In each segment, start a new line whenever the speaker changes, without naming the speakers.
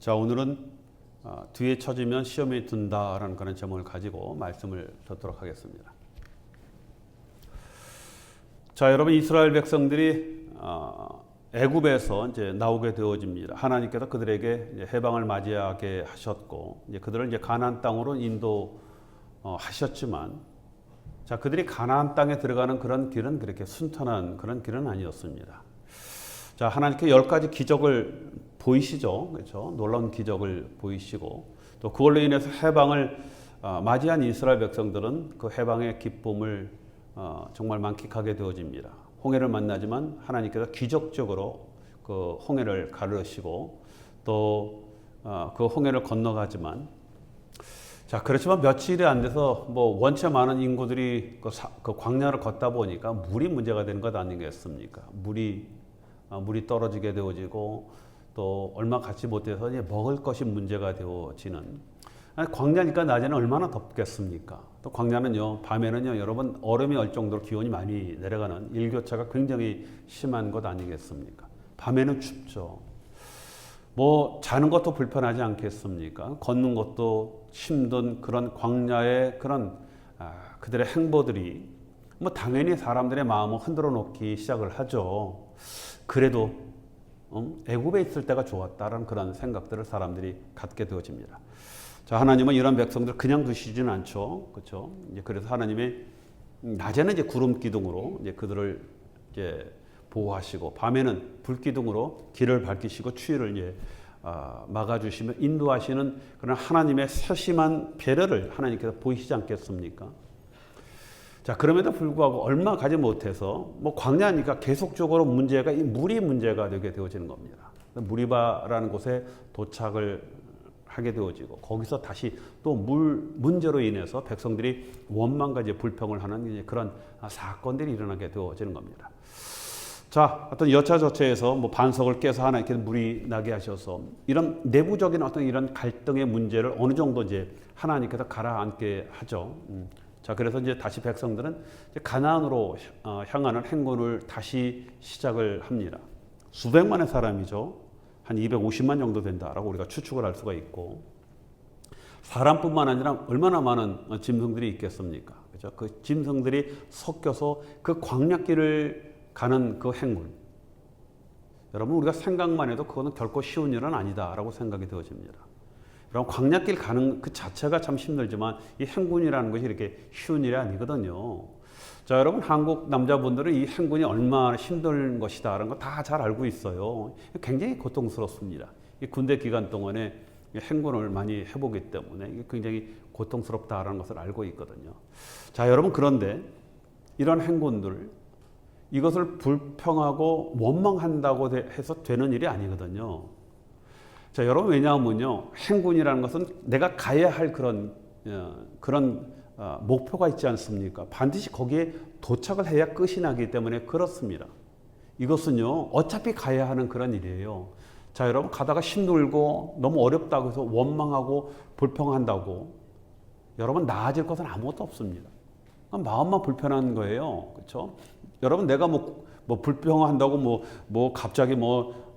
자, 오늘은 뒤에 처지면 시험에 든다라는 그런 제목을 가지고 말씀을 듣도록 하겠습니다. 자, 여러분, 이스라엘 백성들이 애굽에서 이제 나오게 되어집니다. 하나님께서 그들에게 해방을 맞이하게 하셨고, 이제 그들을 이제 가나안 땅으로 인도하셨지만, 자, 그들이 가나안 땅에 들어가는 그런 길은 그렇게 순탄한 그런 길은 아니었습니다. 자, 하나님께 10가지 기적을 보이시죠, 그렇죠? 놀라운 기적을 보이시고, 또 그걸로 인해서 해방을 맞이한 이스라엘 백성들은 그 해방의 기쁨을 정말 만끽하게 되어집니다. 홍해를 만나지만 하나님께서 기적적으로 그 홍해를 가르시고 또 그 홍해를 건너가지만, 자, 그렇지만 며칠이 안 돼서 뭐 원체 많은 인구들이 그 광야를 걷다 보니까 물이 문제가 되는 것 아니겠습니까? 물이 떨어지게 되어지고 또 얼마 갖지 못해서 이제 먹을 것이 문제가 되어지는, 광야니까 낮에는 얼마나 덥겠습니까? 또 광야는요, 밤에는요, 여러분 얼음이 얼 정도로 기온이 많이 내려가는 일교차가 굉장히 심한 것 아니겠습니까? 밤에는 춥죠. 뭐 자는 것도 불편하지 않겠습니까? 걷는 것도 힘든 그런 광야의 그런 그들의 행보들이 뭐 당연히 사람들의 마음을 흔들어 놓기 시작을 하죠. 그래도 애굽에 있을 때가 좋았다라는 그런 생각들을 사람들이 갖게 되어집니다. 자, 하나님은 이런 백성들 그냥 두시지는 않죠, 그렇죠? 이제 그래서 하나님의 낮에는 이제 구름 기둥으로 이제 그들을 이제 보호하시고, 밤에는 불 기둥으로 길을 밝히시고 추위를 이제 막아주시며 인도하시는 그런 하나님의 세심한 배려를 하나님께서 보이시지 않겠습니까? 자, 그럼에도 불구하고 얼마 가지 못해서 뭐 광야니까 계속적으로 문제가 이 물이 문제가 되게 되어지는 겁니다. 무리바라는 곳에 도착을 하게 되어지고, 거기서 다시 또 물 문제로 인해서 백성들이 원망과 이제 불평을 하는 이제 그런 사건들이 일어나게 되어지는 겁니다. 자, 어떤 여차저차해서 뭐 반석을 깨서 하나님께서 물이 나게 하셔서 이런 내부적인 어떤 이런 갈등의 문제를 어느 정도 이제 하나님께서 가라앉게 하죠. 자, 그래서 이제 다시 백성들은 이제 가나안으로 향하는 행군을 다시 시작을 합니다. 수백만의 사람이죠. 한 250만 정도 된다라고 우리가 추측을 할 수가 있고, 사람뿐만 아니라 얼마나 많은 짐승들이 있겠습니까? 그렇죠? 그 짐승들이 섞여서 그 광야길을 가는 그 행군. 여러분, 우리가 생각만 해도 그거는 결코 쉬운 일은 아니다라고 생각이 되어집니다. 여러분, 광야길 가는 그 자체가 참 힘들지만 이 행군이라는 것이 이렇게 쉬운 일이 아니거든요. 자, 여러분, 한국 남자분들은 이 행군이 얼마나 힘든 것이다라는 거 다 잘 알고 있어요. 굉장히 고통스럽습니다. 이 군대 기간 동안에 행군을 많이 해보기 때문에 이게 굉장히 고통스럽다라는 것을 알고 있거든요. 자, 여러분, 그런데 이런 행군들, 이것을 불평하고 원망한다고 해서 되는 일이 아니거든요. 자, 여러분, 왜냐하면요, 행군이라는 것은 내가 가야 할 그런 목표가 있지 않습니까? 반드시 거기에 도착을 해야 끝이 나기 때문에 그렇습니다. 이것은요, 어차피 가야 하는 그런 일이에요. 자, 여러분, 가다가 힘들고 너무 어렵다고 해서 원망하고 불평한다고 여러분 나아질 것은 아무것도 없습니다. 마음만 불편한 거예요. 그렇죠? 여러분, 내가 뭐 불평한다고 갑자기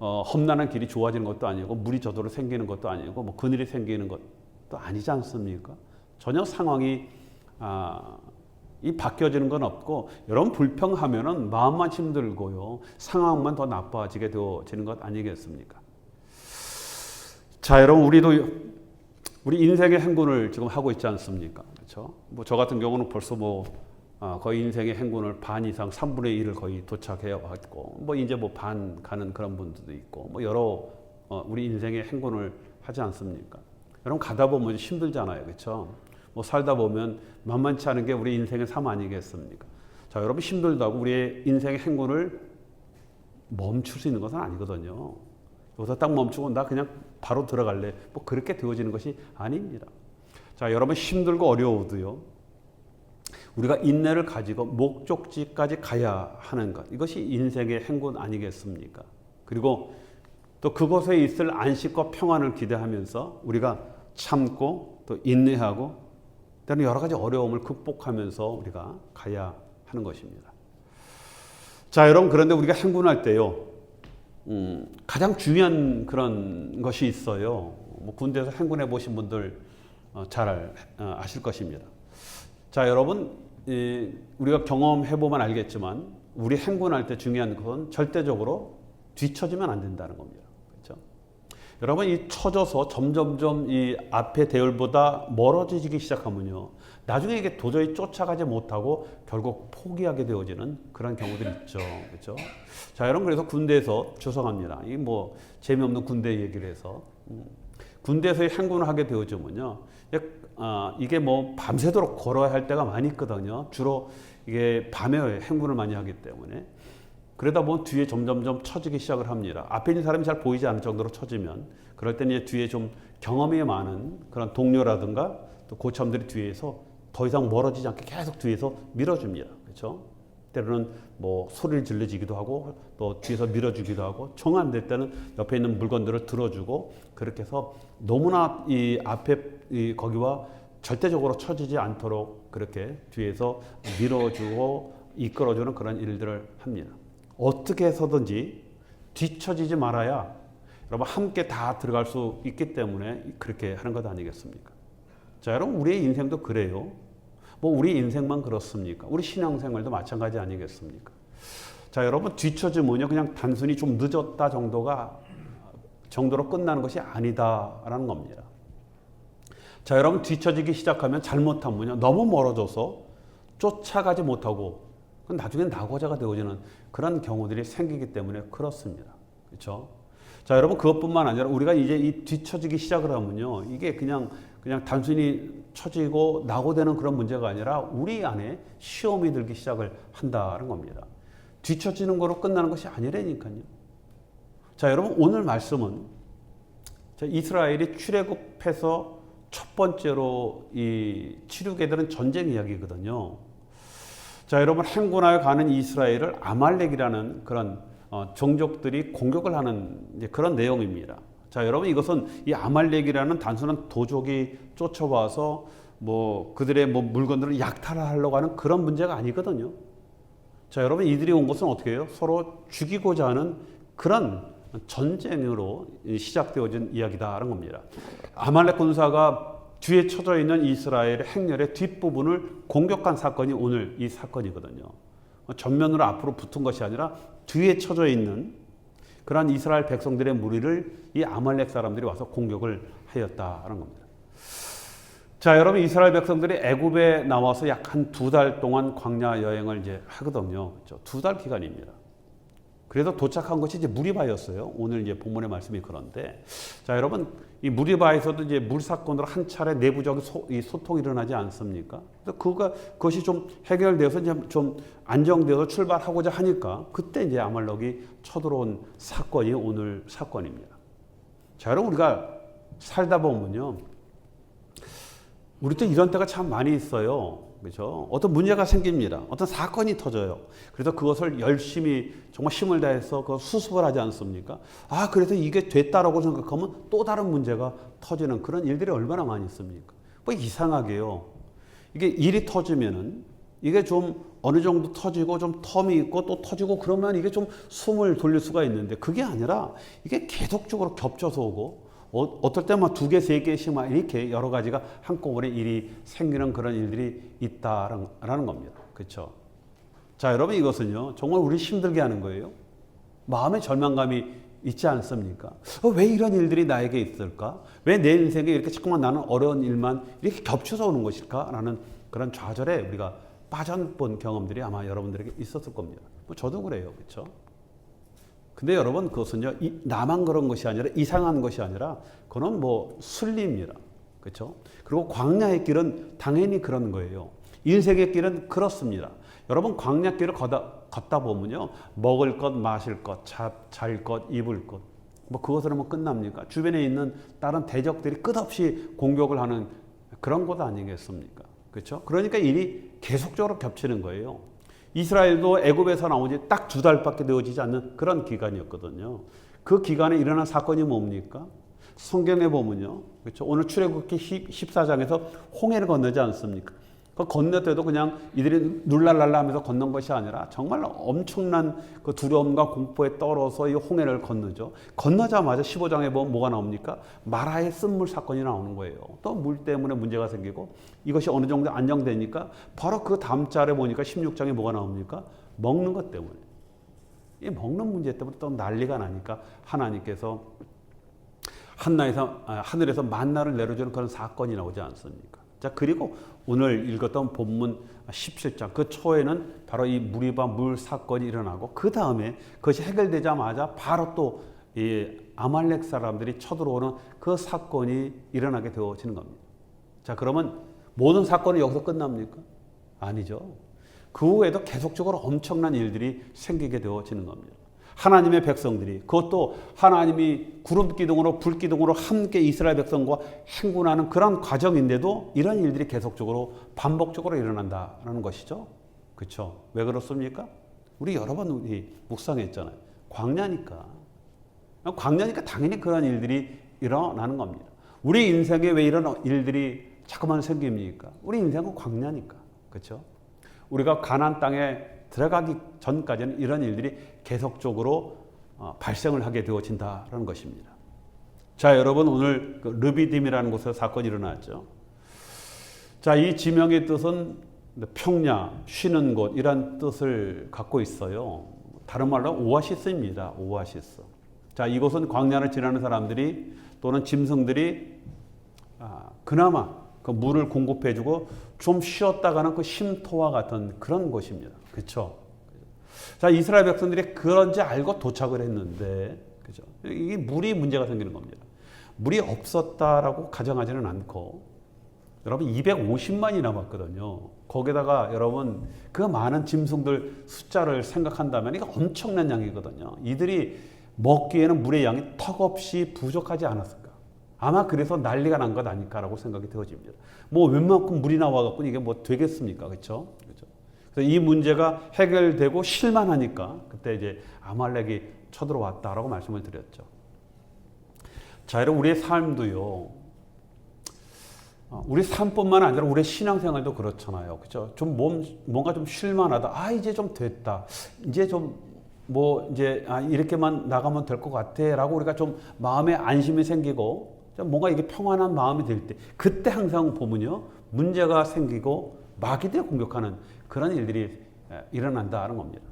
험난한 길이 좋아지는 것도 아니고, 물이 저절로 생기는 것도 아니고, 뭐 그늘이 생기는 것도 아니지 않습니까? 전혀 상황이 이 바뀌어지는 건 없고, 여러분 불평하면은 마음만 힘들고요, 상황만 더 나빠지게 되어지는 것 아니겠습니까? 자, 여러분, 우리 인생의 행군을 지금 하고 있지 않습니까? 그렇죠? 뭐 저 같은 경우는 벌써 거의 인생의 행군을 반 이상 3분의 1을 거의 도착해 왔고, 뭐 이제 뭐 반 가는 그런 분들도 있고, 뭐 여러 우리 인생의 행군을 하지 않습니까? 여러분, 가다 보면 힘들잖아요, 그렇죠? 뭐 살다 보면 만만치 않은 게 우리 인생의 삶 아니겠습니까? 자, 여러분, 힘들다고 우리의 인생의 행군을 멈출 수 있는 것은 아니거든요. 여기서 딱 멈추고 나 그냥 바로 들어갈래, 뭐 그렇게 되어지는 것이 아닙니다. 자, 여러분, 힘들고 어려워도요, 우리가 인내를 가지고 목적지까지 가야 하는 것, 이것이 인생의 행군 아니겠습니까? 그리고 또 그곳에 있을 안식과 평안을 기대하면서 우리가 참고 또 인내하고 때로는 여러 가지 어려움을 극복하면서 우리가 가야 하는 것입니다. 자, 여러분, 그런데 우리가 행군할 때요, 가장 중요한 그런 것이 있어요. 뭐 군대에서 행군해 보신 분들 잘 아실 것입니다. 자, 여러분, 우리가 경험해 보면 알겠지만 우리 행군할 때 중요한 것은 절대적으로 뒤처지면 안 된다는 겁니다. 그렇죠? 여러분, 이 처져서 점점점 이 앞에 대열보다 멀어지기 시작하면요, 나중에 이게 도저히 쫓아가지 못하고 결국 포기하게 되어지는 그런 경우들이 있죠. 그렇죠? 자, 여러분, 그래서 군대에서 죄송합니다. 이 뭐 재미없는 군대 얘기를 해서 군대에서 행군을 하게 되어지면요, 이게 뭐 밤새도록 걸어야 할 때가 많이 있거든요. 주로 이게 밤에 행군을 많이 하기 때문에. 그러다 보면 뒤에 점점점 처지기 시작을 합니다. 앞에 있는 사람이 잘 보이지 않을 정도로 처지면, 그럴 때는 이제 뒤에 좀 경험이 많은 그런 동료라든가 또 고참들이 뒤에서 더 이상 멀어지지 않게 계속 뒤에서 밀어줍니다. 그렇죠? 때로는 뭐 소리를 질러주기도 하고 또 뒤에서 밀어주기도 하고, 정 안 될 때는 옆에 있는 물건들을 들어주고, 그렇게 해서 너무나 이 앞에 거기와 절대적으로 처지지 않도록 그렇게 뒤에서 밀어주고 이끌어주는 그런 일들을 합니다. 어떻게 해서든지 뒤처지지 말아야 여러분 함께 다 들어갈 수 있기 때문에 그렇게 하는 것 아니겠습니까? 자, 여러분, 우리의 인생도 그래요. 뭐 우리 인생만 그렇습니까? 우리 신앙생활도 마찬가지 아니겠습니까? 자, 여러분, 뒤처지면요, 그냥 단순히 좀 늦었다 정도로 끝나는 것이 아니다라는 겁니다. 자, 여러분, 뒤처지기 시작하면 잘못하면요, 너무 멀어져서 쫓아가지 못하고 나중엔 낙오자가 되어지는 그런 경우들이 생기기 때문에 그렇습니다. 그렇죠? 자, 여러분, 그것뿐만 아니라 우리가 이제 이 뒤처지기 시작을 하면요, 이게 그냥 단순히 처지고 낙오되는 그런 문제가 아니라 우리 안에 시험이 들기 시작을 한다는 겁니다. 뒤처지는 거로 끝나는 것이 아니라니까요. 자, 여러분, 오늘 말씀은 이스라엘이 출애굽해서 첫 번째로 치르게 되는 전쟁 이야기거든요. 자, 여러분, 행군하여 가는 이스라엘을 아말렉이라는 그런 종족들이 공격을 하는 그런 내용입니다. 자, 여러분, 이것은 이 아말렉이라는 단순한 도적이 쫓아와서 뭐 그들의 뭐 물건들을 약탈하려고 하는 그런 문제가 아니거든요. 자, 여러분, 이들이 온 것은 어떻게 해요? 서로 죽이고자 하는 그런 전쟁으로 시작되어진 이야기다라는 겁니다. 아말렉 군사가 뒤에 쳐져 있는 이스라엘의 행렬의 뒷부분을 공격한 사건이 오늘 이 사건이거든요. 전면으로 앞으로 붙은 것이 아니라 뒤에 쳐져 있는 그러한 이스라엘 백성들의 무리를 이 아말렉 사람들이 와서 공격을 하였다는 겁니다. 자, 여러분, 이스라엘 백성들이 애굽에 나와서 약 한 2달 동안 광야 여행을 이제 하거든요. 그렇죠? 2달 기간입니다. 그래서 도착한 것이 이제 무리바였어요. 오늘 이제 본문의 말씀이 그런데, 자, 여러분, 이 무리바에서도 이제 물 사건으로 한 차례 내부적인 소통이 일어나지 않습니까? 그래서 그것이 좀 해결되어서 이제 좀 안정되어서 출발하고자 하니까 그때 이제 아말렉이 쳐들어온 사건이 오늘 사건입니다. 자, 여러분, 우리가 살다 보면요, 우리도 이런 때가 참 많이 있어요. 그렇죠? 어떤 문제가 생깁니다. 어떤 사건이 터져요. 그래서 그것을 열심히 정말 힘을 다해서 그 수습을 하지 않습니까? 아, 그래서 이게 됐다라고 생각하면 또 다른 문제가 터지는 그런 일들이 얼마나 많이 있습니까? 뭐 이상하게요, 이게 일이 터지면은 이게 좀 어느 정도 터지고 좀 텀이 있고 또 터지고 그러면 이게 좀 숨을 돌릴 수가 있는데, 그게 아니라 이게 계속적으로 겹쳐서 오고 어떨 때만 2개, 3개씩 막 이렇게 여러 가지가 한꺼번에 일이 생기는 그런 일들이 있다라는 겁니다. 그렇죠? 자, 여러분, 이것은요, 정말 우리 힘들게 하는 거예요. 마음의 절망감이 있지 않습니까? 왜 이런 일들이 나에게 있을까? 왜 내 인생에 이렇게 자꾸만 나는 어려운 일만 이렇게 겹쳐서 오는 것일까? 라는 그런 좌절에 우리가 빠져본 경험들이 아마 여러분들에게 있었을 겁니다. 뭐 저도 그래요. 그렇죠? 근데 여러분, 그것은요, 나만 그런 것이 아니라, 이상한 것이 아니라, 그건 뭐 순리입니다. 그렇죠? 그리고 광야의 길은 당연히 그런 거예요. 인생의 길은 그렇습니다. 여러분, 광야 길을 걷다 보면요, 먹을 것, 마실 것, 잘 것, 입을 것, 뭐 그것으로 뭐 끝납니까? 주변에 있는 다른 대적들이 끝없이 공격을 하는 그런 곳 아니겠습니까? 그렇죠? 그러니까 일이 계속적으로 겹치는 거예요. 이스라엘도 애굽에서 나온 지 딱 2달밖에 되어지지 않는 그런 기간이었거든요. 그 기간에 일어난 사건이 뭡니까? 성경에 보면요, 그렇죠? 오늘 출애굽기 14장에서 홍해를 건너지 않습니까? 그 건너때도 그냥 이들이 눌랄랄라 하면서 건넌 것이 아니라 정말 엄청난 그 두려움과 공포에 떨어서 이 홍해를 건너죠. 건너자마자 15장에 보면 뭐가 나옵니까? 마라의 쓴물 사건이 나오는 거예요. 또 물 때문에 문제가 생기고 이것이 어느 정도 안정되니까 바로 그 다음 절에 보니까 16장에 뭐가 나옵니까? 먹는 것 때문에. 이 먹는 문제 때문에 또 난리가 나니까 하나님께서 하늘에서 만나를 내려주는 그런 사건이 나오지 않습니까? 자, 그리고 오늘 읽었던 본문 17장 그 초에는 바로 이 무리바 물 사건이 일어나고 그 다음에 그것이 해결되자마자 바로 또 이 아말렉 사람들이 쳐들어오는 그 사건이 일어나게 되어지는 겁니다. 자, 그러면 모든 사건이 여기서 끝납니까? 아니죠. 그 후에도 계속적으로 엄청난 일들이 생기게 되어지는 겁니다. 하나님의 백성들이 그것도 하나님이 구름 기둥으로 불 기둥으로 함께 이스라엘 백성과 행군하는 그런 과정인데도 이런 일들이 계속적으로 반복적으로 일어난다는 것이죠. 그렇죠? 왜 그렇습니까? 우리 여러 번 묵상했잖아요. 광야니까 당연히 그런 일들이 일어나는 겁니다. 우리 인생에 왜 이런 일들이 자꾸만 생깁니까? 우리 인생은 광야니까. 그렇죠? 우리가 가나안 땅에 들어가기 전까지는 이런 일들이 계속적으로 발생을 하게 되어진다는 것입니다. 자, 여러분 오늘 그 르비딤이라는 곳에서 사건이 일어났죠. 자, 이 지명의 뜻은 평야, 쉬는 곳 이란 뜻을 갖고 있어요. 다른 말로 오아시스입니다. 오아시스. 자, 이곳은 광야를 지나는 사람들이 또는 짐승들이 그나마 그 물을 공급해주고 좀 쉬었다 가는 그 쉼터와 같은 그런 곳입니다. 그렇죠? 자, 이스라엘 백성들이 그런지 알고 도착을 했는데, 그죠? 이게 물이 문제가 생기는 겁니다. 물이 없었다라고 가정하지는 않고, 여러분 250만이 남았거든요. 거기다가 여러분 그 많은 짐승들 숫자를 생각한다면 이거 엄청난 양이거든요. 이들이 먹기에는 물의 양이 턱없이 부족하지 않았을까? 아마 그래서 난리가 난 것 아닐까라고 생각이 되어집니다. 뭐 웬만큼 물이 나와갖고 이게 뭐 되겠습니까? 그렇죠? 그래서 이 문제가 해결되고 실만하니까 그때 이제 아말렉이 쳐들어왔다라고 말씀을 드렸죠. 자, 여러분 우리의 삶도요. 우리 삶뿐만 아니라 우리의 신앙생활도 그렇잖아요. 그렇죠? 좀 뭔가 좀 쉴만하다. 이제 좀 됐다. 이제 좀 이렇게만 나가면 될 것 같아라고 우리가 좀 마음에 안심이 생기고 뭔가 이게 평안한 마음이 들 때 그때 항상 보면요 문제가 생기고 마귀들이 공격하는 그런 일들이 일어난다는 겁니다.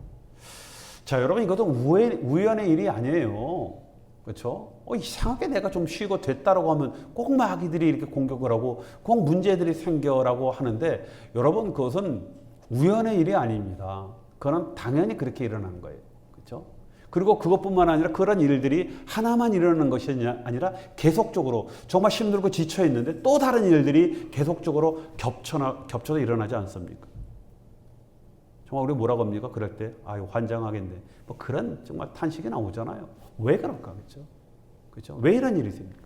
자, 여러분 이것도 우연의 일이 아니에요. 그렇죠? 이상하게 내가 좀 쉬고 됐다라고 하면 꼭 마귀들이 이렇게 공격을 하고 꼭 문제들이 생겨라고 하는데 여러분 그것은 우연의 일이 아닙니다. 그건 당연히 그렇게 일어나는 거예요. 그렇죠? 그리고 그것뿐만 아니라 그런 일들이 하나만 일어나는 것이 아니라 계속적으로 정말 힘들고 지쳐 있는데 또 다른 일들이 계속적으로 겹쳐서 일어나지 않습니까? 정말 우리 뭐라고 합니까? 그럴 때 환장하겠네. 뭐 그런 정말 탄식이 나오잖아요. 왜 그럴까? 그렇죠? 그렇죠? 왜 이런 일이 있습니까?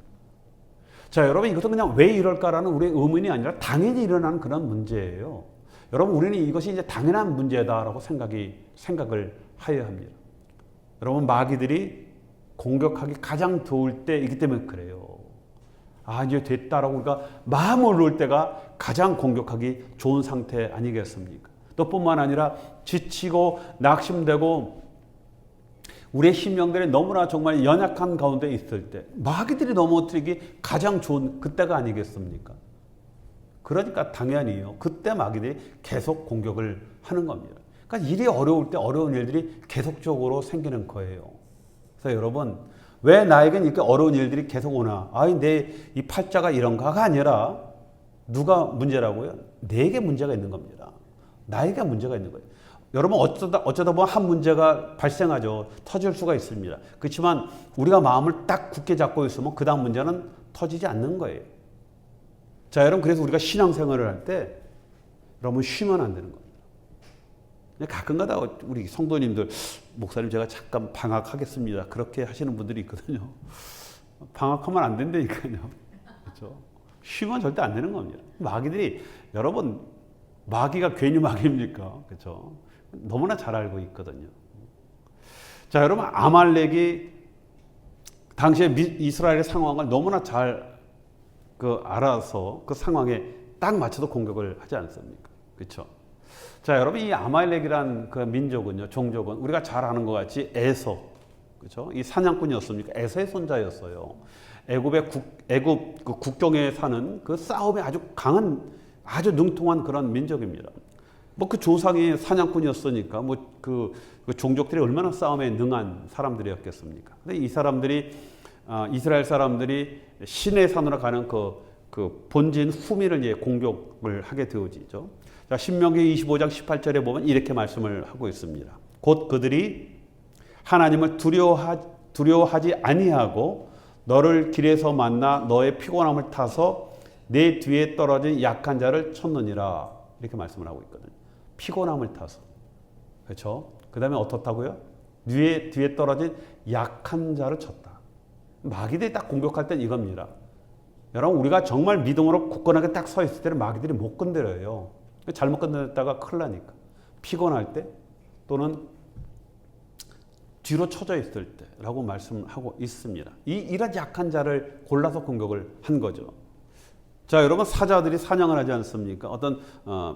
자, 여러분 이것도 그냥 왜 이럴까라는 우리의 의문이 아니라 당연히 일어나는 그런 문제예요. 여러분 우리는 이것이 이제 당연한 문제다라고 생각을 하여야 합니다. 여러분 마귀들이 공격하기 가장 좋을 때이기 때문에 그래요. 이제 됐다라고 우리가 마음을 놓을 때가 가장 공격하기 좋은 상태 아니겠습니까? 또 뿐만 아니라 지치고 낙심되고 우리의 심령들이 너무나 정말 연약한 가운데 있을 때 마귀들이 넘어뜨리기 가장 좋은 그때가 아니겠습니까? 그러니까 당연히요. 그때 마귀들이 계속 공격을 하는 겁니다. 그러니까 일이 어려울 때 어려운 일들이 계속적으로 생기는 거예요. 그래서 여러분 왜 나에겐 이렇게 어려운 일들이 계속 오나? 내 이 팔자가 이런가가 아니라 누가 문제라고요? 내게 문제가 있는 겁니다. 나에게 문제가 있는 거예요. 여러분 어쩌다 보면 한 문제가 발생하죠. 터질 수가 있습니다. 그렇지만 우리가 마음을 딱 굳게 잡고 있으면 그 다음 문제는 터지지 않는 거예요. 자, 여러분 그래서 우리가 신앙생활을 할 때 여러분 쉬면 안 되는 겁니다. 가끔가다 우리 성도님들 목사님 제가 잠깐 방학하겠습니다. 그렇게 하시는 분들이 있거든요. 방학하면 안 된다니까요. 그렇죠? 쉬면 절대 안 되는 겁니다. 마귀들이 여러분 마귀가 괜히 마귀입니까? 그렇죠? 너무나 잘 알고 있거든요. 자, 여러분 아말렉이 당시에 이스라엘의 상황을 너무나 잘 알아서 그 상황에 딱 맞춰서 공격을 하지 않습니까? 그렇죠? 자, 여러분 이 아말렉이란 그 민족은요, 종족은 우리가 잘 아는 것 같이 에서, 그렇죠? 이 사냥꾼이었습니까? 에서의 손자였어요. 애굽 그 국경에 사는 그 싸움에 아주 강한, 아주 능통한 그런 민족입니다. 뭐 그 조상이 사냥꾼이었으니까 그 종족들이 얼마나 싸움에 능한 사람들이었겠습니까? 근데 이 사람들이 이스라엘 사람들이 시내 산으로 가는 그 본진 후미를 공격을 하게 되어지죠. 자, 신명기 25장 18절에 보면 이렇게 말씀을 하고 있습니다. 곧 그들이 하나님을 두려워하지 아니하고 너를 길에서 만나 너의 피곤함을 타서 내 뒤에 떨어진 약한 자를 쳤느니라. 이렇게 말씀을 하고 있거든요. 피곤함을 타서. 그렇죠? 그 다음에 어떻다고요? 뒤에 떨어진 약한 자를 쳤다. 마귀들이 딱 공격할 땐 이겁니다. 여러분, 우리가 정말 믿음으로 굳건하게 딱 서 있을 때는 마귀들이 못 건드려요. 잘못 건드렸다가 큰일 나니까. 피곤할 때 또는 뒤로 쳐져 있을 때라고 말씀하고 있습니다. 이런 약한 자를 골라서 공격을 한 거죠. 자, 여러분, 사자들이 사냥을 하지 않습니까? 어떤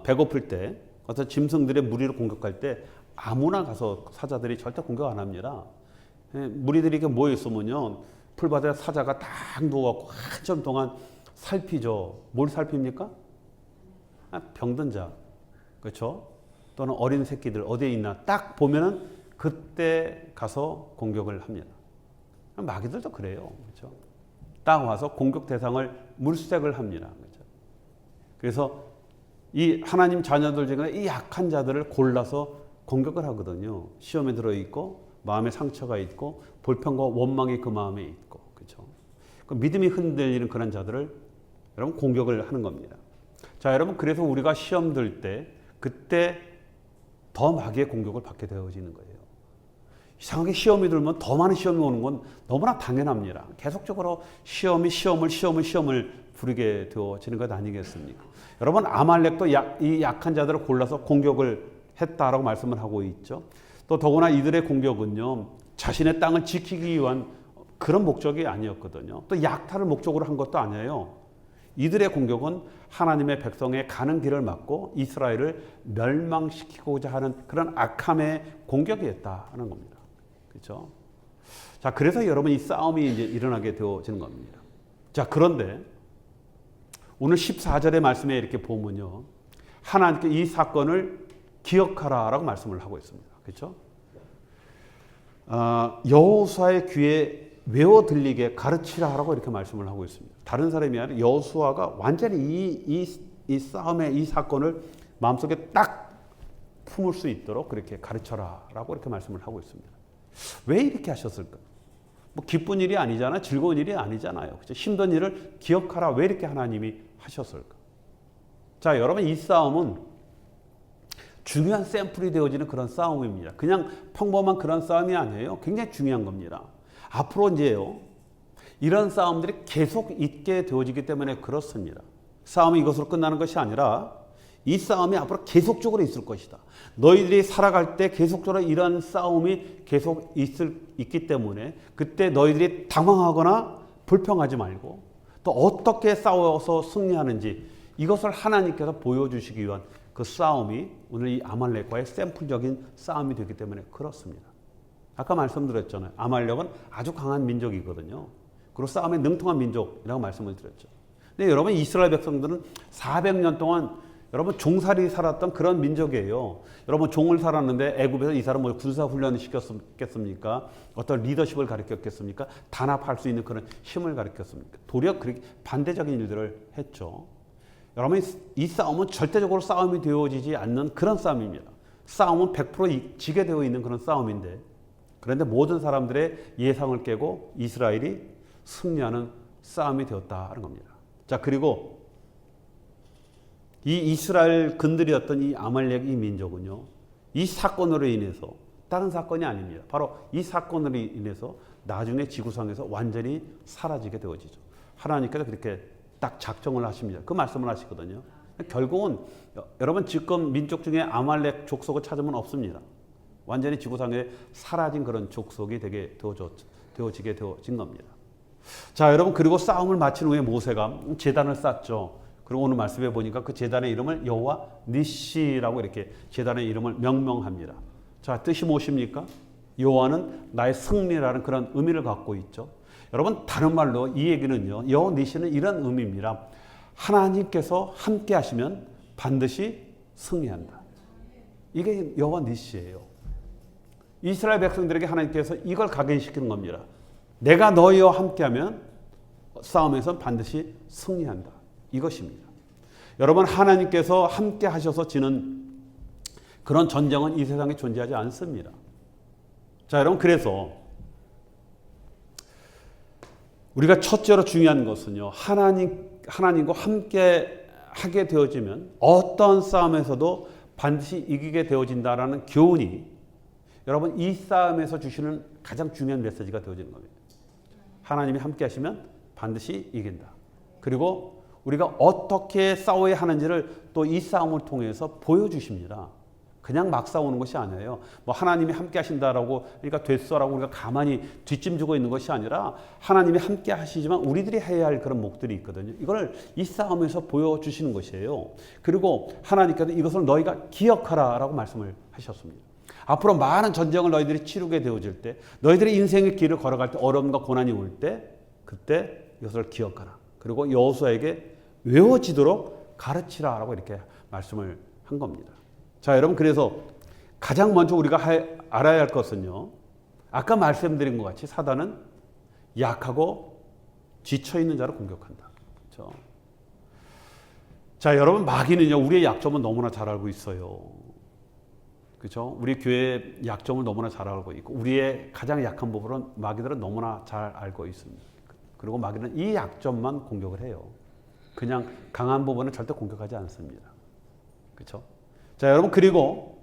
배고플 때 어떤 짐승들의 무리를 공격할 때 아무나 가서 사자들이 절대 공격 안 합니다. 무리들이 이렇게 모여 있으면요, 풀밭에 사자가 딱 누워갖고 한참 동안 살피죠. 뭘 살핍니까? 병든 자, 그렇죠? 또는 어린 새끼들 어디에 있나 딱 보면은 그때 가서 공격을 합니다. 마귀들도 그래요, 그렇죠? 딱 와서 공격 대상을 물색을 합니다, 그렇죠? 그래서 이 하나님 자녀들 중에 이 약한 자들을 골라서 공격을 하거든요. 시험에 들어 있고 마음에 상처가 있고 불평과 원망이 그 마음에 있고, 그렇죠? 그 믿음이 흔들리는 그런 자들을 여러분 공격을 하는 겁니다. 자, 여러분, 그래서 우리가 시험 들 때 그때 더 마귀의 공격을 받게 되어지는 거예요. 이상하게 시험이 들면 더 많은 시험이 오는 건 너무나 당연합니다. 계속적으로 시험을 부리게 되어지는 것 아니겠습니까? 여러분, 아말렉도 이 약한 자들을 골라서 공격을 했다라고 말씀을 하고 있죠. 또 더구나 이들의 공격은요, 자신의 땅을 지키기 위한 그런 목적이 아니었거든요. 또 약탈을 목적으로 한 것도 아니에요. 이들의 공격은 하나님의 백성의 가는 길을 막고 이스라엘을 멸망시키고자 하는 그런 악함의 공격이었다는 겁니다. 그렇죠? 자, 그래서 여러분 이 싸움이 이제 일어나게 되어지는 겁니다. 자, 그런데 오늘 14절의 말씀에 이렇게 보면요, 하나님께 이 사건을 기억하라라고 말씀을 하고 있습니다. 그렇죠? 여호수아의 귀에 외워 들리게 가르치라라고 이렇게 말씀을 하고 있습니다. 다른 사람이 아니라 여호수아가 완전히 이 싸움의 이 사건을 마음속에 딱 품을 수 있도록 그렇게 가르쳐라라고 이렇게 말씀을 하고 있습니다. 왜 이렇게 하셨을까? 뭐 기쁜 일이 아니잖아요. 즐거운 일이 아니잖아요. 그렇죠? 힘든 일을 기억하라. 왜 이렇게 하나님이 하셨을까? 자, 여러분, 이 싸움은 중요한 샘플이 되어지는 그런 싸움입니다. 그냥 평범한 그런 싸움이 아니에요. 굉장히 중요한 겁니다. 앞으로 이제요, 이런 싸움들이 계속 있게 되어지기 때문에 그렇습니다. 싸움이 이것으로 끝나는 것이 아니라 이 싸움이 앞으로 계속적으로 있을 것이다. 너희들이 살아갈 때 계속적으로 이런 싸움이 계속 있기 때문에 그때 너희들이 당황하거나 불평하지 말고 또 어떻게 싸워서 승리하는지 이것을 하나님께서 보여주시기 위한 그 싸움이 오늘 이 아말렉과의 샘플적인 싸움이 되기 때문에 그렇습니다. 아까 말씀드렸잖아요. 아말렉은 아주 강한 민족이거든요. 그리고 싸움에 능통한 민족이라고 말씀을 드렸죠. 근데 여러분, 이스라엘 백성들은 400년 동안 여러분 종살이 살았던 그런 민족이에요. 여러분, 종을 살았는데 애굽에서 이 사람 뭐 군사 훈련을 시켰겠습니까? 어떤 리더십을 가르쳤겠습니까? 단합할 수 있는 그런 힘을 가르쳤습니까? 도리어 그렇게 반대적인 일들을 했죠. 여러분, 이 싸움은 절대적으로 싸움이 되어지지 않는 그런 싸움입니다. 싸움은 100% 지게 되어 있는 그런 싸움인데, 그런데 모든 사람들의 예상을 깨고 이스라엘이 승리하는 싸움이 되었다는 겁니다. 자, 그리고 이 이스라엘 근들이었던 이 아말렉 이 민족은요, 이 사건으로 인해서, 다른 사건이 아닙니다. 바로 이 사건으로 인해서 나중에 지구상에서 완전히 사라지게 되어지죠. 하나님께서 그렇게 딱 작정을 하십니다. 그 말씀을 하시거든요. 결국은 여러분, 지금 민족 중에 아말렉 족속을 찾으면 없습니다. 완전히 지구상에 사라진 그런 족속이 되어지게 되어진 겁니다. 자, 여러분, 그리고 싸움을 마친 후에 모세가 제단을 쌓죠. 그리고 오늘 말씀에 보니까 그 제단의 이름을 여호와 니시라고 이렇게 제단의 이름을 명명합니다. 자, 뜻이 무엇입니까? 여호와는 나의 승리라는 그런 의미를 갖고 있죠. 여러분, 다른 말로 이 얘기는요, 여호와 니시는 이런 의미입니다. 하나님께서 함께 하시면 반드시 승리한다. 이게 여호와 니시예요. 이스라엘 백성들에게 하나님께서 이걸 각인시키는 겁니다. 내가 너희와 함께하면 싸움에서 반드시 승리한다. 이것입니다. 여러분, 하나님께서 함께 하셔서 지는 그런 전쟁은 이 세상에 존재하지 않습니다. 자, 여러분, 그래서 우리가 첫째로 중요한 것은요, 하나님과 함께 하게 되어지면 어떤 싸움에서도 반드시 이기게 되어진다라는 교훈이 여러분, 이 싸움에서 주시는 가장 중요한 메시지가 되어지는 겁니다. 하나님이 함께 하시면 반드시 이긴다. 그리고 우리가 어떻게 싸워야 하는지를 또 이 싸움을 통해서 보여주십니다. 그냥 막 싸우는 것이 아니에요. 뭐 하나님이 함께 하신다라고, 그러니까 됐어라고 우리가 가만히 뒷짐지고 있는 것이 아니라 하나님이 함께 하시지만 우리들이 해야 할 그런 목들이 있거든요. 이걸 이 싸움에서 보여주시는 것이에요. 그리고 하나님께서 이것을 너희가 기억하라라고 말씀을 하셨습니다. 앞으로 많은 전쟁을 너희들이 치르게 되어질 때, 너희들의 인생의 길을 걸어갈 때 어려움과 고난이 올 때, 그때 이것을 기억하라. 그리고 여호수아에게 외워지도록 가르치라라고 이렇게 말씀을 한 겁니다. 자, 여러분, 그래서 가장 먼저 우리가 알아야 할 것은요, 아까 말씀드린 것 같이 사단은 약하고 지쳐있는 자를 공격한다. 그렇죠? 자, 여러분, 마귀는요, 우리의 약점은 너무나 잘 알고 있어요. 그렇죠? 우리 교회의 약점을 너무나 잘 알고 있고, 우리의 가장 약한 부분은 마귀들은 너무나 잘 알고 있습니다. 그리고 마귀는 이 약점만 공격을 해요. 그냥 강한 부분은 절대 공격하지 않습니다. 그렇죠? 자, 여러분, 그리고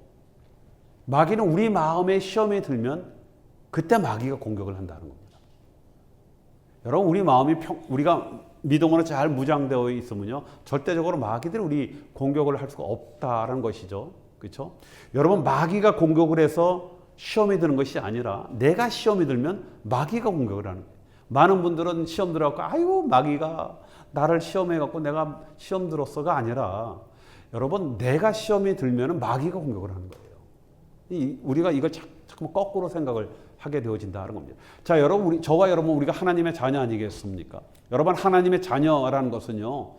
마귀는 우리 마음에 시험이 들면 그때 마귀가 공격을 한다는 겁니다. 여러분, 우리 마음이 우리가 믿음으로 잘 무장되어 있으면요, 절대적으로 마귀들이 우리 공격을 할 수가 없다라는 것이죠. 그렇죠? 여러분, 마귀가 공격을 해서 시험이 드는 것이 아니라 내가 시험이 들면 마귀가 공격을 하는 거예요. 많은 분들은 시험 들어갖고 아이고 마귀가 나를 시험해갖고 내가 시험 들었어가 아니라, 여러분, 내가 시험이 들면 마귀가 공격을 하는 거예요. 우리가 이걸 자꾸 거꾸로 생각을 하게 되어진다는 겁니다. 자, 여러분, 저와 여러분, 우리가 하나님의 자녀 아니겠습니까? 여러분, 하나님의 자녀라는 것은요,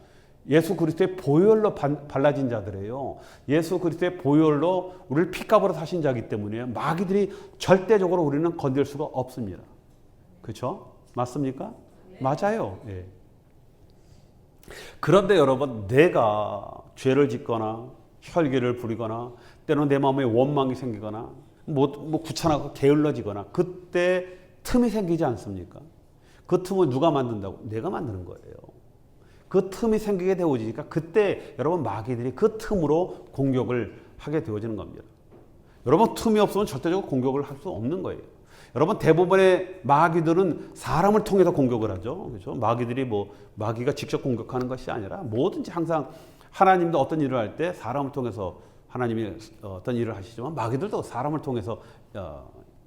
예수 그리스도의 보혈로 발라진 자들이에요. 예수 그리스도의 보혈로 우리를 피값으로 사신 자이기 때문에 마귀들이 절대적으로 우리는 건들 수가 없습니다. 그렇죠? 맞습니까? 네. 맞아요. 예. 그런데 여러분, 내가 죄를 짓거나 혈기를 부리거나 때로는 내 마음에 원망이 생기거나 뭐 귀찮아서 게을러지거나 그때 틈이 생기지 않습니까? 그 틈을 누가 만든다고? 내가 만드는 거예요. 그 틈이 생기게 되어지니까 그때 여러분, 마귀들이 그 틈으로 공격을 하게 되어지는 겁니다. 여러분, 틈이 없으면 절대적으로 공격을 할 수 없는 거예요. 여러분, 대부분의 마귀들은 사람을 통해서 공격을 하죠. 그렇죠? 마귀가 직접 공격하는 것이 아니라 뭐든지 항상 하나님도 어떤 일을 할 때 사람을 통해서 하나님이 어떤 일을 하시지만 마귀들도 사람을 통해서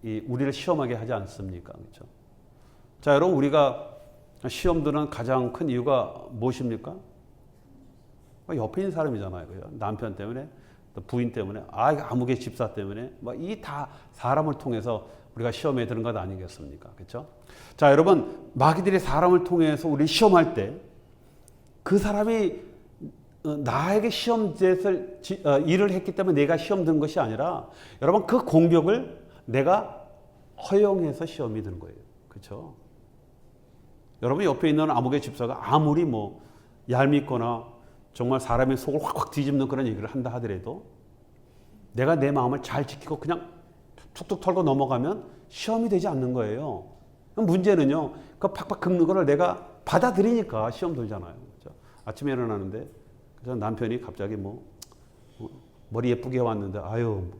우리를 시험하게 하지 않습니까? 그렇죠? 자, 여러분, 우리가 시험 드는 가장 큰 이유가 무엇입니까? 옆에 있는 사람이잖아요. 그죠? 남편 때문에, 또 부인 때문에, 아무개 집사 때문에, 이 다 사람을 통해서 우리가 시험에 드는 것 아니겠습니까? 그렇죠? 자, 여러분, 마귀들이 사람을 통해서 우리 시험할 때 그 사람이 나에게 시험짓을 일을 했기 때문에 내가 시험 든 것이 아니라, 여러분, 그 공격을 내가 허용해서 시험이 드는 거예요. 그렇죠? 여러분, 옆에 있는 아무개 집사가 아무리 얄밉거나 정말 사람의 속을 확확 뒤집는 그런 얘기를 한다 하더라도 내가 내 마음을 잘 지키고 그냥 툭툭 털고 넘어가면 시험이 되지 않는 거예요. 문제는요, 그 팍팍 긁는 거를 내가 받아들이니까 시험 들잖아요. 그렇죠? 아침에 일어나는데 남편이 갑자기 머리 예쁘게 해왔는데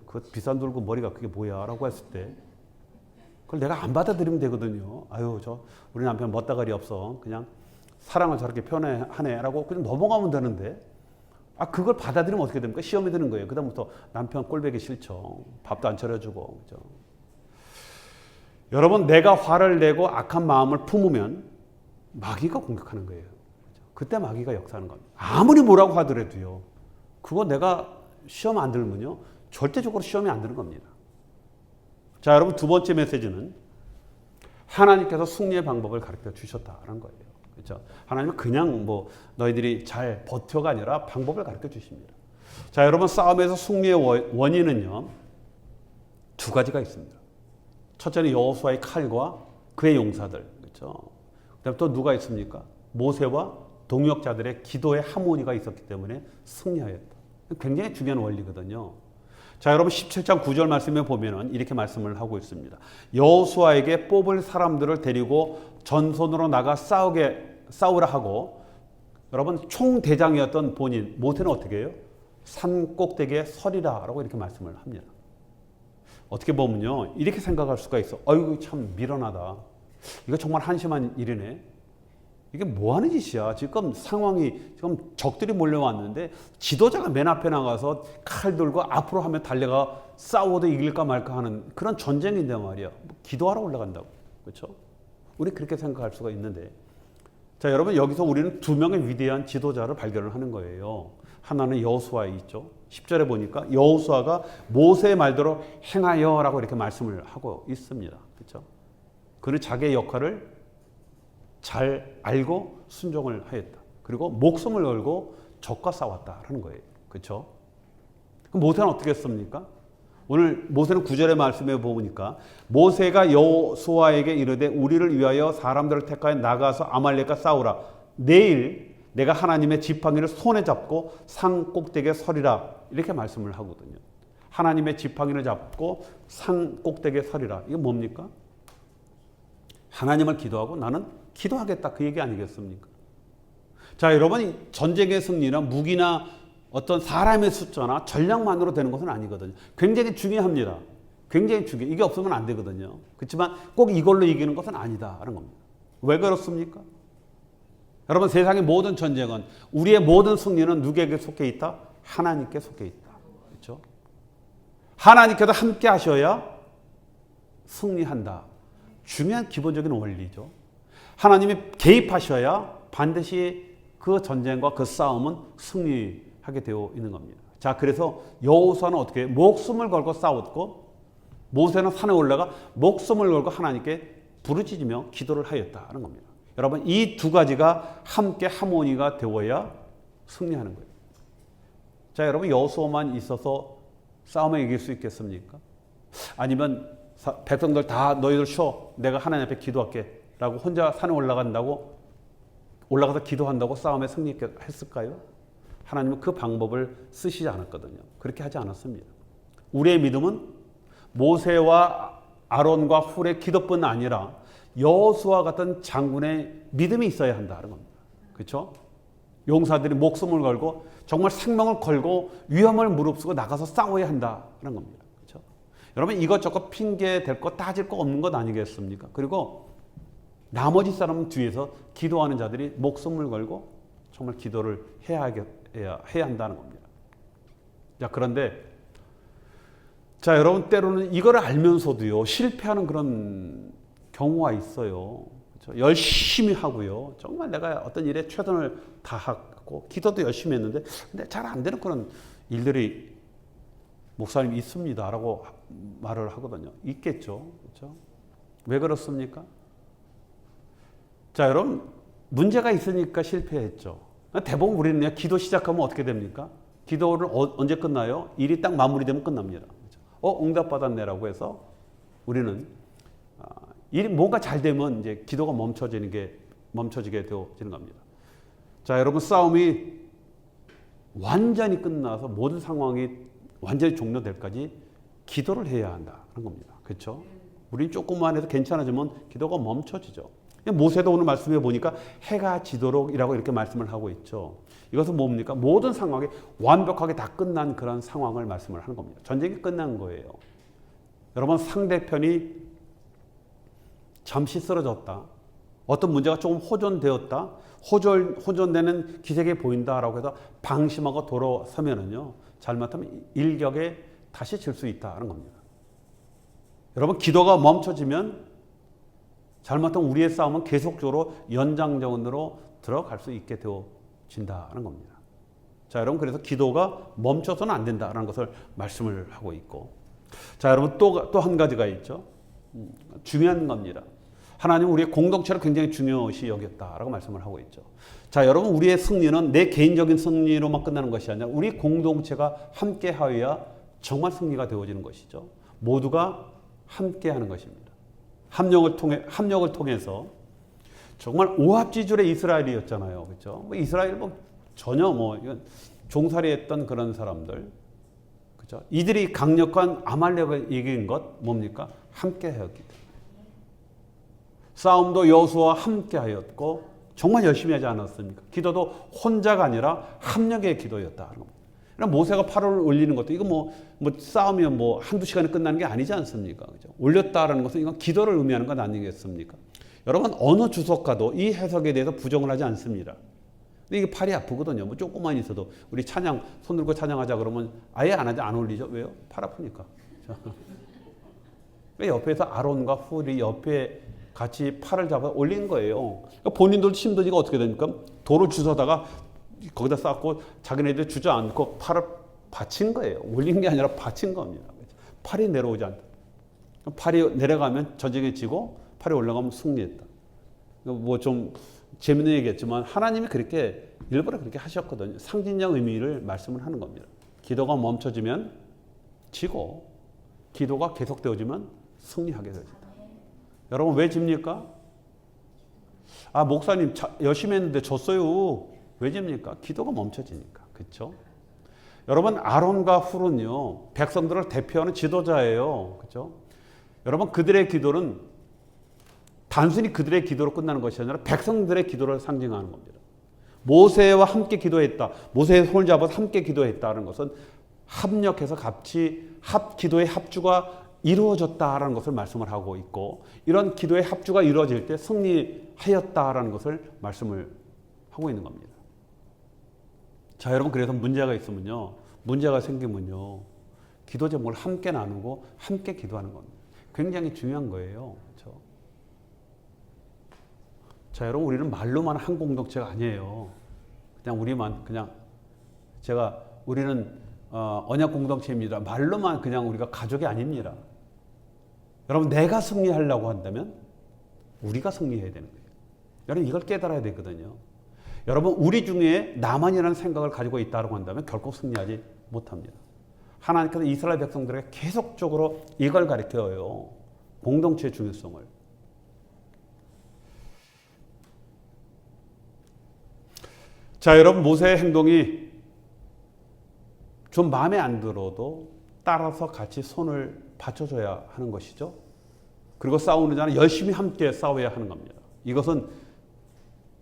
그 비싼 돌고 머리가 그게 뭐야? 라고 했을 때 그걸 내가 안 받아들이면 되거든요. 우리 남편 멋다가리 없어. 그냥 사랑을 저렇게 표현하네. 라고 그냥 넘어가면 되는데, 그걸 받아들이면 어떻게 됩니까? 시험이 드는 거예요. 그다음부터 남편 꼴보기 싫죠. 밥도 안 차려주고. 그죠? 여러분, 내가 화를 내고 악한 마음을 품으면 마귀가 공격하는 거예요. 그죠? 그때 마귀가 역사하는 겁니다. 아무리 뭐라고 하더라도요. 그거 내가 시험 안 들면요. 절대적으로 시험이 안 드는 겁니다. 자, 여러분 두 번째 메시지는 하나님께서 승리의 방법을 가르쳐 주셨다는 거예요. 그렇죠? 하나님은 그냥 뭐 너희들이 잘 버텨가 아니라 방법을 가르쳐 주십니다. 자, 여러분 싸움에서 승리의 원인은요. 두 가지가 있습니다. 첫째는 여호수아의 칼과 그의 용사들. 그렇죠? 그다음에 또 누가 있습니까? 모세와 동역자들의 기도의 하모니가 있었기 때문에 승리하였다. 굉장히 중요한 원리거든요. 자, 여러분 17장 9절 말씀에 보면은 이렇게 말씀을 하고 있습니다. 여호수아에게 뽑을 사람들을 데리고 전선으로 나가 싸우라 하고, 여러분 총대장이었던 본인 모세는 어떻게 해요? 산 꼭대기에 서리라라고 이렇게 말씀을 합니다. 어떻게 보면요, 이렇게 생각할 수가 있어. 아이고 참 미련하다. 이거 정말 한심한 일이네. 이게 뭐 하는 짓이야. 지금 상황이 지금 적들이 몰려왔는데 지도자가 맨 앞에 나가서 칼 들고 앞으로 하면 달려가 싸워도 이길까 말까 하는 그런 전쟁인데 말이야. 기도하러 올라간다고. 그렇죠? 우리 그렇게 생각할 수가 있는데, 자, 여러분 여기서 우리는 두 명의 위대한 지도자를 발견을 하는 거예요. 하나는 여호수아에 있죠. 10절에 보니까 여호수아가 모세의 말대로 행하여라고 이렇게 말씀을 하고 있습니다. 그렇죠? 그는 자기의 역할을 잘 알고 순종을 하였다. 그리고 목숨을 걸고 적과 싸웠다라는 거예요. 그렇죠? 그럼 모세는 어떻게 했습니까? 오늘 모세는 9절의 말씀에 보니까 모세가 여호수아에게 이르되 우리를 위하여 사람들을 택하여 나가서 아말렉과 싸우라. 내일 내가 하나님의 지팡이를 손에 잡고 산 꼭대기에 서리라. 이렇게 말씀을 하거든요. 하나님의 지팡이를 잡고 산 꼭대기에 서리라. 이게 뭡니까? 하나님을 기도하고 나는 기도하겠다. 그 얘기 아니겠습니까? 자, 여러분 전쟁의 승리나 무기나 어떤 사람의 숫자나 전략만으로 되는 것은 아니거든요. 굉장히 중요합니다. 굉장히 중요해요. 이게 없으면 안 되거든요. 그렇지만 꼭 이걸로 이기는 것은 아니다라는 겁니다. 왜 그렇습니까? 여러분 세상의 모든 전쟁은, 우리의 모든 승리는 누구에게 속해 있다? 하나님께 속해 있다. 그렇죠? 하나님께서 함께 하셔야 승리한다. 중요한 기본적인 원리죠. 하나님이 개입하셔야 반드시 그 전쟁과 그 싸움은 승리하게 되어 있는 겁니다. 자, 그래서 여호수아는 어떻게 해요? 목숨을 걸고 싸웠고, 모세는 산에 올라가 목숨을 걸고 하나님께 부르짖으며 기도를 하였다는 겁니다. 여러분 이 두 가지가 함께 하모니가 되어야 승리하는 거예요. 자, 여러분 여호수아만 있어서 싸움에 이길 수 있겠습니까? 아니면 백성들 다 너희들 쉬어, 내가 하나님 앞에 기도할게 라고 혼자 산에 올라가서 기도한다고 싸움에 승리했을까요? 하나님은 그 방법을 쓰시지 않았거든요. 그렇게 하지 않았습니다. 우리의 믿음은 모세와 아론과 훌의 기도뿐 아니라 여호수아 같은 장군의 믿음이 있어야 한다는 겁니다. 그렇죠? 용사들이 목숨을 걸고 정말 생명을 걸고 위험을 무릅쓰고 나가서 싸워야 한다는 겁니다. 그렇죠? 여러분 이것저것 핑계 댈 거 따질 거 없는 것 아니겠습니까? 그리고 나머지 사람은 뒤에서 기도하는 자들이 목숨을 걸고 정말 기도를 해야 한다는 겁니다. 자, 그런데 자, 여러분 때로는 이걸 알면서도요 실패하는 그런 경우가 있어요. 그렇죠? 열심히 하고요. 정말 내가 어떤 일에 최선을 다하고 기도도 열심히 했는데 근데 잘 안 되는 그런 일들이 목사님 있습니다라고 말을 하거든요. 있겠죠. 그렇죠? 왜 그렇습니까? 자, 여러분 문제가 있으니까 실패했죠. 대부분 우리는 그냥 기도 시작하면 어떻게 됩니까? 기도를 언제 끝나요? 일이 딱 마무리되면 끝납니다. 그렇죠? 응답받았네라고 해서 우리는 일이 뭔가 잘 되면 이제 기도가 멈춰지게 되어지는 겁니다. 자, 여러분 싸움이 완전히 끝나서 모든 상황이 완전히 종료될 때까지 기도를 해야 한다는 겁니다. 그렇죠? 우린 조금만 해도 괜찮아지면 기도가 멈춰지죠. 모세도 오늘 말씀해 보니까 해가 지도록이라고 이렇게 말씀을 하고 있죠. 이것은 뭡니까? 모든 상황이 완벽하게 다 끝난 그런 상황을 말씀을 하는 겁니다. 전쟁이 끝난 거예요. 여러분 상대편이 잠시 쓰러졌다. 어떤 문제가 조금 호전되었다. 호전되는 기색이 보인다라고 해서 방심하고 돌아서면은요. 잘못하면 일격에 다시 질 수 있다는 겁니다. 여러분 기도가 멈춰지면 잘못하면 우리의 싸움은 계속적으로 연장전으로 들어갈 수 있게 되어진다는 겁니다. 자, 여러분, 그래서 기도가 멈춰서는 안 된다라는 것을 말씀을 하고 있고, 자, 여러분, 또 한 가지가 있죠. 중요한 겁니다. 하나님은 우리의 공동체를 굉장히 중요시 여겼다라고 말씀을 하고 있죠. 자, 여러분, 우리의 승리는 내 개인적인 승리로만 끝나는 것이 아니라 우리 공동체가 함께하여야 정말 승리가 되어지는 것이죠. 모두가 함께하는 것입니다. 합력을 통해서 정말 오합지졸의 이스라엘이었잖아요, 그렇죠? 이스라엘 전혀 이건 종살이했던 그런 사람들, 그렇죠? 이들이 강력한 아말렉을 이긴 것 뭡니까? 함께하였기 때문에. 싸움도 여호수아와 함께하였고 정말 열심히 하지 않았습니까? 기도도 혼자가 아니라 합력의 기도였다. 모세가 팔을 올리는 것도 이거 싸우면 한두 시간에 끝나는 게 아니지 않습니까? 그죠? 올렸다라는 것은 이건 기도를 의미하는 건 아니겠습니까? 여러분, 어느 주석가도 이 해석에 대해서 부정을 하지 않습니다. 근데 이게 팔이 아프거든요. 조금만 있어도 우리 찬양 손 들고 찬양하자 그러면 아예 안 하지, 안 올리죠. 왜요? 팔 아프니까. 옆에서 아론과 훌이 옆에 같이 팔을 잡아 올린 거예요. 그러니까 본인들도 힘드니까 어떻게 됩니까? 돌을 주워다가 거기다 쌓고 자기네들 주저앉고 팔을 받친 거예요. 올린 게 아니라 받친 겁니다. 팔이 내려오지 않다. 팔이 내려가면 전쟁에 지고 팔이 올라가면 승리했다. 좀 재밌는 얘기겠지만 하나님이 그렇게 일부러 그렇게 하셨거든요. 상징적 의미를 말씀을 하는 겁니다. 기도가 멈춰지면 지고 기도가 계속되어지면 승리하게 되어진다. 여러분, 왜 집니까? 목사님 열심히 했는데 졌어요. 왜 집니까? 기도가 멈춰지니까. 그렇죠? 여러분, 아론과 훌은요, 백성들을 대표하는 지도자예요. 그렇죠? 여러분, 그들의 기도는 단순히 그들의 기도로 끝나는 것이 아니라 백성들의 기도를 상징하는 겁니다. 모세와 함께 기도했다. 모세의 손을 잡아서 함께 기도했다는 것은 합력해서 같이 기도의 합주가 이루어졌다라는 것을 말씀을 하고 있고, 이런 기도의 합주가 이루어질 때 승리하였다라는 것을 말씀을 하고 있는 겁니다. 자, 여러분, 그래서 문제가 생기면요, 기도 제목을 함께 나누고 함께 기도하는 겁니다. 굉장히 중요한 거예요. 그렇죠? 자, 여러분, 우리는 말로만 한 공동체가 아니에요. 우리는 언약 공동체입니다. 말로만 그냥 우리가 가족이 아닙니다. 여러분, 내가 승리하려고 한다면 우리가 승리해야 되는 거예요. 여러분, 이걸 깨달아야 되거든요. 여러분, 우리 중에 나만이라는 생각을 가지고 있다고 한다면 결코 승리하지 못합니다. 하나님께서 이스라엘 백성들에게 계속적으로 이걸 가르쳐요. 공동체의 중요성을. 자, 여러분, 모세의 행동이 좀 마음에 안 들어도 따라서 같이 손을 받쳐줘야 하는 것이죠. 그리고 싸우는 자는 열심히 함께 싸워야 하는 겁니다. 이것은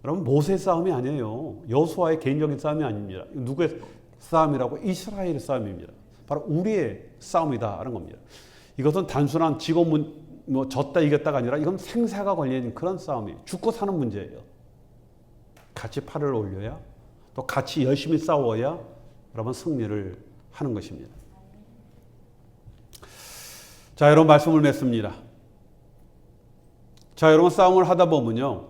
여러분, 모세의 싸움이 아니에요. 여호수아의 개인적인 싸움이 아닙니다. 누구의 싸움이라고? 이스라엘의 싸움입니다. 바로 우리의 싸움이다라는 겁니다. 이것은 단순한 지고 졌다 이겼다가 아니라 이건 생사가 걸린 그런 싸움이에요. 죽고 사는 문제예요. 같이 팔을 올려야, 또 같이 열심히 싸워야 여러분 승리를 하는 것입니다. 자, 여러분, 말씀을 맺습니다. 자, 여러분, 싸움을 하다 보면요,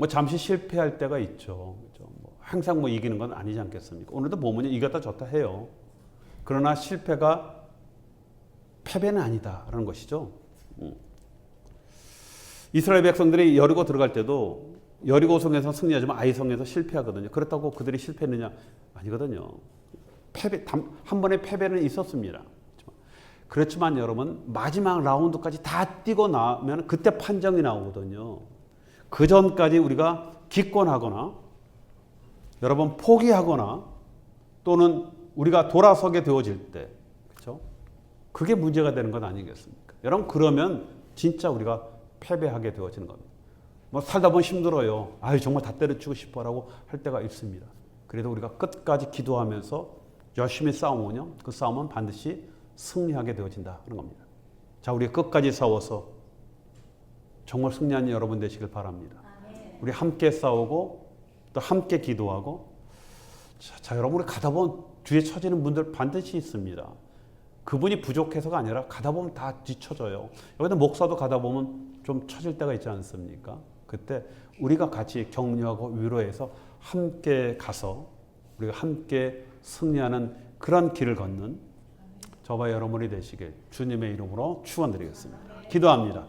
잠시 실패할 때가 있죠. 그렇죠? 항상 이기는 건 아니지 않겠습니까? 오늘도 보면요, 이겼다 졌다 해요. 그러나 실패가 패배는 아니다라는 것이죠. 이스라엘 백성들이 여리고 들어갈 때도 여리고성에서 승리하지만 아이성에서 실패하거든요. 그렇다고 그들이 실패했느냐? 아니거든요. 한 번의 패배는 있었습니다. 그렇지만 여러분, 마지막 라운드까지 다 뛰고 나면 그때 판정이 나오거든요. 그 전까지 우리가 기권하거나 여러분 포기하거나 또는 우리가 돌아서게 되어질 때, 그렇죠? 그게 문제가 되는 건 아니겠습니까? 여러분, 그러면 진짜 우리가 패배하게 되어지는 겁니다. 살다 보면 힘들어요. 정말 다 때려치고 싶어라고 할 때가 있습니다. 그래도 우리가 끝까지 기도하면서 열심히 싸우면요, 그 싸움은 반드시 승리하게 되어진다는 겁니다. 자, 우리 끝까지 싸워서 정말 승리하는 여러분 되시길 바랍니다. 우리 함께 싸우고 또 함께 기도하고, 자, 여러분, 우리 가다 보면 뒤에 처지는 분들 반드시 있습니다. 그분이 부족해서가 아니라 가다 보면 다 뒤처져요. 여기다 목사도 가다 보면 좀 처질 때가 있지 않습니까? 그때 우리가 같이 격려하고 위로해서 함께 가서 우리가 함께 승리하는 그런 길을 걷는 저와 여러분이 되시길 주님의 이름으로 축원드리겠습니다. 기도합니다.